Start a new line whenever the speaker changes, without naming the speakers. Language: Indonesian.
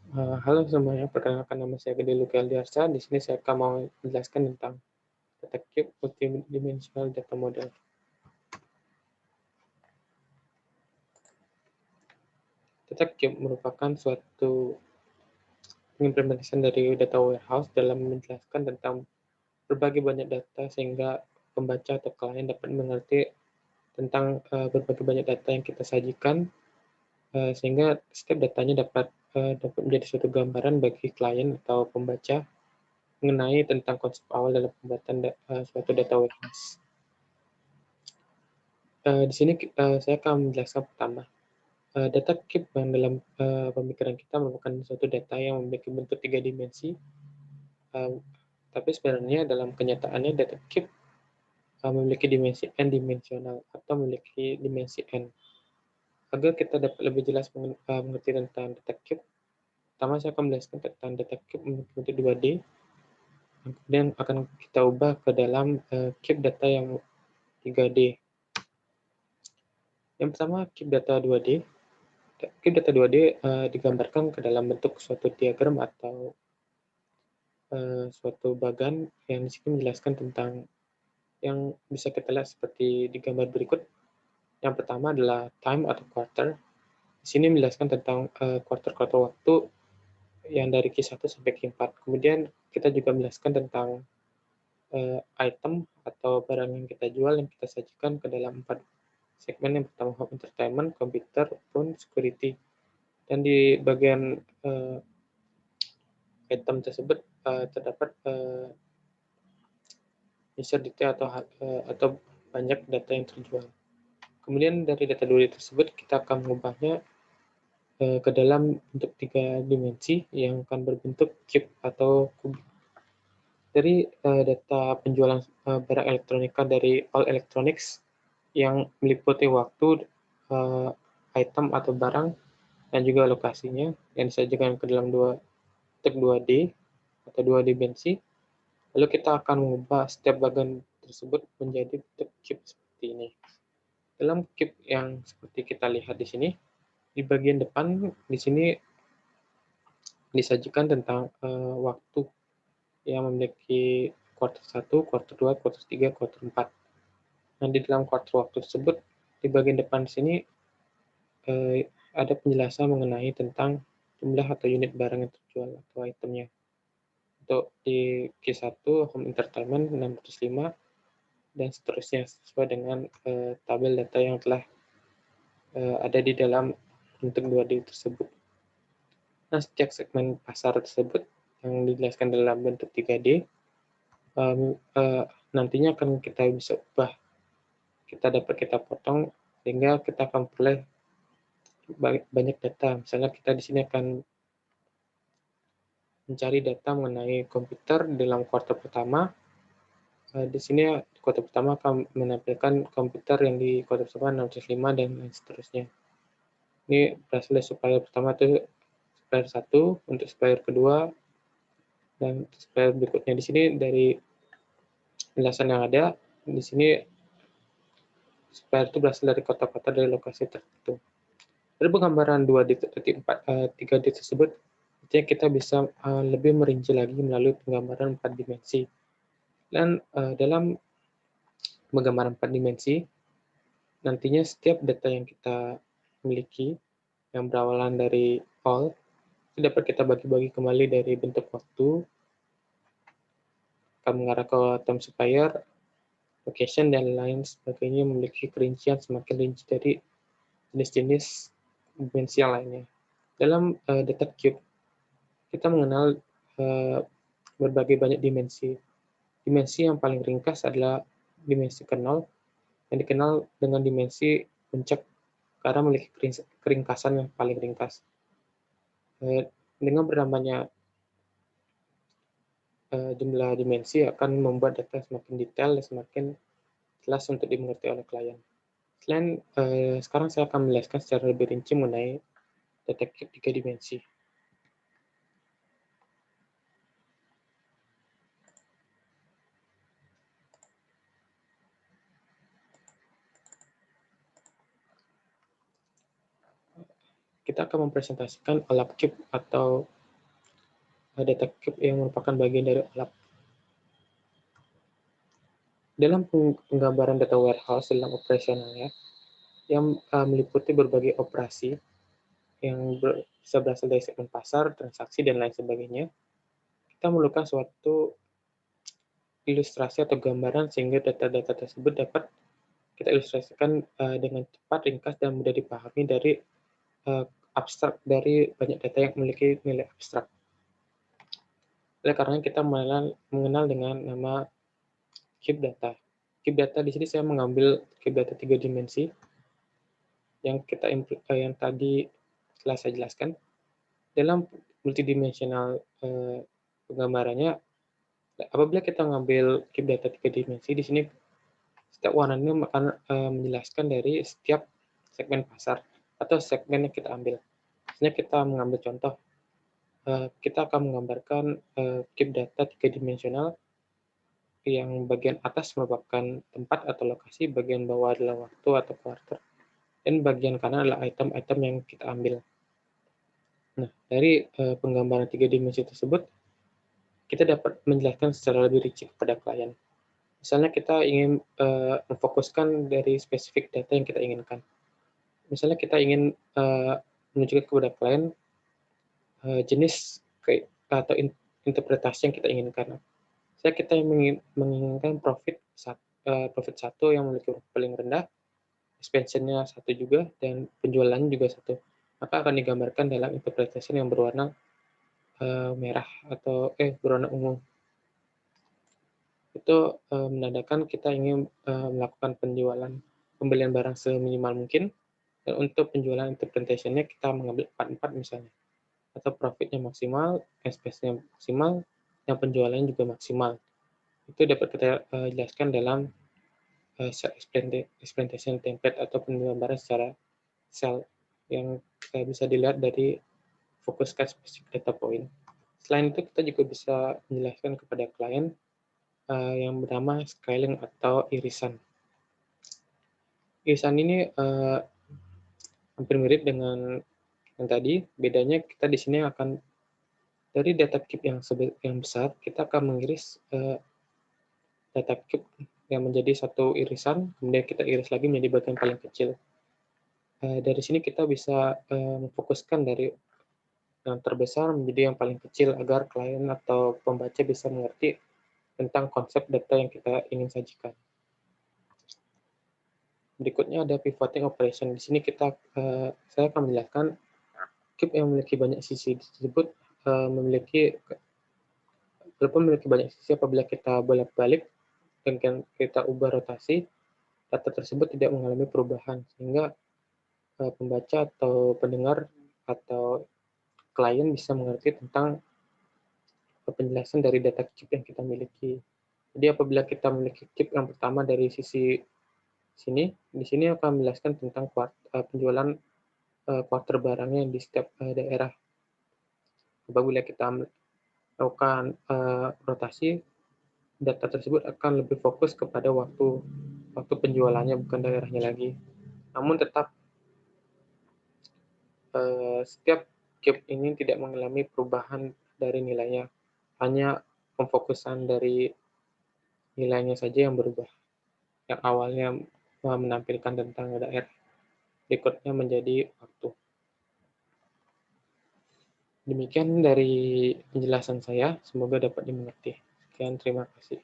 Halo semuanya, perkenalkan nama saya Gede Luki Aldiarsa. Di sini saya akan mau menjelaskan tentang data cube multidimensional data model. Data cube merupakan suatu implementasi dari data warehouse dalam menjelaskan tentang berbagai banyak data sehingga pembaca atau klien dapat mengerti tentang berbagai banyak data yang kita sajikan, sehingga setiap datanya dapat menjadi suatu gambaran bagi klien atau pembaca mengenai tentang konsep awal dalam pembuatan suatu data warehouse. Di sini saya akan menjelaskan pertama, data cube yang dalam pemikiran kita merupakan suatu data yang memiliki bentuk tiga dimensi, eee, tapi sebenarnya dalam kenyataannya data cube memiliki dimensi n-dimensional atau memiliki dimensi n. Agar kita dapat lebih jelas mengerti tentang data cube, pertama saya akan menjelaskan tentang data cube memiliki bentuk 2D, yang kemudian akan kita ubah ke dalam cube data yang 3D. Yang pertama cube data 2D. Cube data 2D digambarkan ke dalam bentuk suatu diagram atau suatu bagan yang di sini menjelaskan tentang yang bisa kita lihat seperti di gambar berikut. Yang pertama adalah time atau quarter. Di sini menjelaskan tentang quarter-quarter waktu yang dari Q1 sampai Q4. Kemudian kita juga menjelaskan tentang item atau barang yang kita jual yang kita sajikan ke dalam 4 segmen. Yang pertama home entertainment, computer, phone, security. Dan di bagian item tersebut terdapat user detail atau banyak data yang terjual. Kemudian dari data 2D tersebut kita akan mengubahnya ke dalam bentuk tiga dimensi yang akan berbentuk cube atau kubik. Dari data penjualan barang elektronika dari All Electronics yang meliputi waktu, item atau barang, dan juga lokasinya yang disajikan ke dalam bentuk 2D atau dua dimensi. Lalu kita akan mengubah setiap bagian tersebut menjadi bentuk cube seperti ini. Dalam cube yang seperti kita lihat di sini, di bagian depan di sini disajikan tentang waktu yang memiliki kuarter 1, kuarter 2, kuarter 3, kuarter 4. Nah, di dalam kuarter waktu tersebut, di bagian depan sini ada penjelasan mengenai tentang jumlah atau unit barang yang terjual atau itemnya. Untuk di Q1 home entertainment 605 dan seterusnya sesuai dengan tabel data yang telah ada di dalam bentuk 2D tersebut. Nah, setiap segmen pasar tersebut yang dijelaskan dalam bentuk 3D nantinya akan kita bisa ubah, kita potong sehingga kita akan peroleh banyak data. Misalnya kita di sini akan mencari data mengenai komputer dalam kuartal pertama. Di sini kuartal pertama akan menampilkan komputer yang di kuartal pertama 605 dan lain seterusnya. Ini berasal dari supplier pertama itu supplier 1, untuk supplier kedua, dan supplier berikutnya. Di sini dari penjelasan yang ada, di sini supplier itu berasal dari kota-kota dari lokasi tertentu. Dari penggambaran 2D 3D tersebut, artinya kita bisa lebih merinci lagi melalui penggambaran 4 dimensi. Dan dalam penggambaran 4 dimensi, nantinya setiap data yang kita miliki yang berawalan dari all itu dapat kita bagi-bagi kembali dari bentuk waktu, akan mengarah ke time supplier, location, dan lain sebagainya, memiliki kerincian semakin rinci dari jenis-jenis dimensi yang lainnya. Dalam data cube, kita mengenal berbagai banyak dimensi. Dimensi yang paling ringkas adalah dimensi ke-0, yang dikenal dengan dimensi puncak karena memiliki keringkasan yang paling ringkas. Dengan bertambahnya jumlah dimensi akan membuat data semakin detail dan semakin jelas untuk dimengerti oleh klien. Sekarang saya akan menjelaskan secara lebih rinci mengenai data cube 3 dimensi. Kita akan mempresentasikan OLAP cube atau data cube yang merupakan bagian dari OLAP. Dalam penggambaran data warehouse dalam operasionalnya, yang meliputi berbagai operasi yang bisa berasal dari segmen pasar, transaksi, dan lain sebagainya, kita memerlukan suatu ilustrasi atau gambaran sehingga data-data tersebut dapat kita ilustrasikan dengan cepat, ringkas, dan mudah dipahami dari abstrak dari banyak data yang memiliki nilai abstrak. Oleh karena kita mengenal dengan nama cube data. Cube data di sini saya mengambil cube data 3 dimensi yang yang tadi telah saya jelaskan. Dalam multidimensional penggambarannya, apabila kita mengambil cube data 3 dimensi, di sini setiap warna ini akan menjelaskan dari setiap segmen pasar atau segmen yang kita ambil. Misalnya kita mengambil contoh, kita akan menggambarkan cube data 3 dimensional yang bagian atas merupakan tempat atau lokasi, bagian bawah adalah waktu atau quarter, dan bagian kanan adalah item-item yang kita ambil. Nah, dari penggambaran 3 dimensi tersebut, kita dapat menjelaskan secara lebih rinci kepada klien. Misalnya kita ingin memfokuskan dari spesifik data yang kita inginkan. Misalnya kita ingin menunjukkan kepada klien jenis atau interpretasi yang kita inginkan. Misalnya kita menginginkan profit satu yang memiliki paling rendah, expansion-nya satu juga, dan penjualannya juga satu. Maka akan digambarkan dalam interpretation yang berwarna merah atau berwarna ungu. Itu menandakan kita ingin melakukan pembelian barang seminimal mungkin, dan untuk penjualan interpretation-nya kita mengambil 44 misalnya, atau profit-nya maksimal, expense-nya maksimal, yang penjualannya juga maksimal. Itu dapat kita jelaskan dalam explantation template atau penggambaran secara sel yang bisa dilihat dari fokus ke specific data point. Selain itu, kita juga bisa menjelaskan kepada klien yang bernama scaling atau irisan. Irisan ini hampir mirip dengan yang tadi, bedanya kita di sini akan dari data cube yang besar, kita akan mengiris data cube yang menjadi satu irisan, kemudian kita iris lagi menjadi bagian paling kecil. Dari sini kita bisa memfokuskan dari yang terbesar menjadi yang paling kecil agar klien atau pembaca bisa mengerti tentang konsep data yang kita ingin sajikan. Berikutnya ada pivoting operation. Di sini saya akan menjelaskan cube yang memiliki banyak sisi tersebut walaupun memiliki banyak sisi, apabila kita bolak-balik dan kita ubah rotasi, data tersebut tidak mengalami perubahan, sehingga pembaca atau pendengar atau klien bisa mengerti tentang penjelasan dari data cube yang kita miliki. Jadi apabila kita memiliki cube yang pertama dari sisi sini, di sini akan menjelaskan tentang penjualan quarter barangnya di setiap daerah. Apabila kita melakukan rotasi, data tersebut akan lebih fokus kepada waktu penjualannya, bukan daerahnya lagi. Namun tetap setiap cube ini tidak mengalami perubahan dari nilainya, hanya pemfokusan dari nilainya saja yang berubah. Yang awalnya menampilkan tentang daerah, berikutnya menjadi waktu. Demikian dari penjelasan saya, semoga dapat dimengerti. Sekian, terima kasih.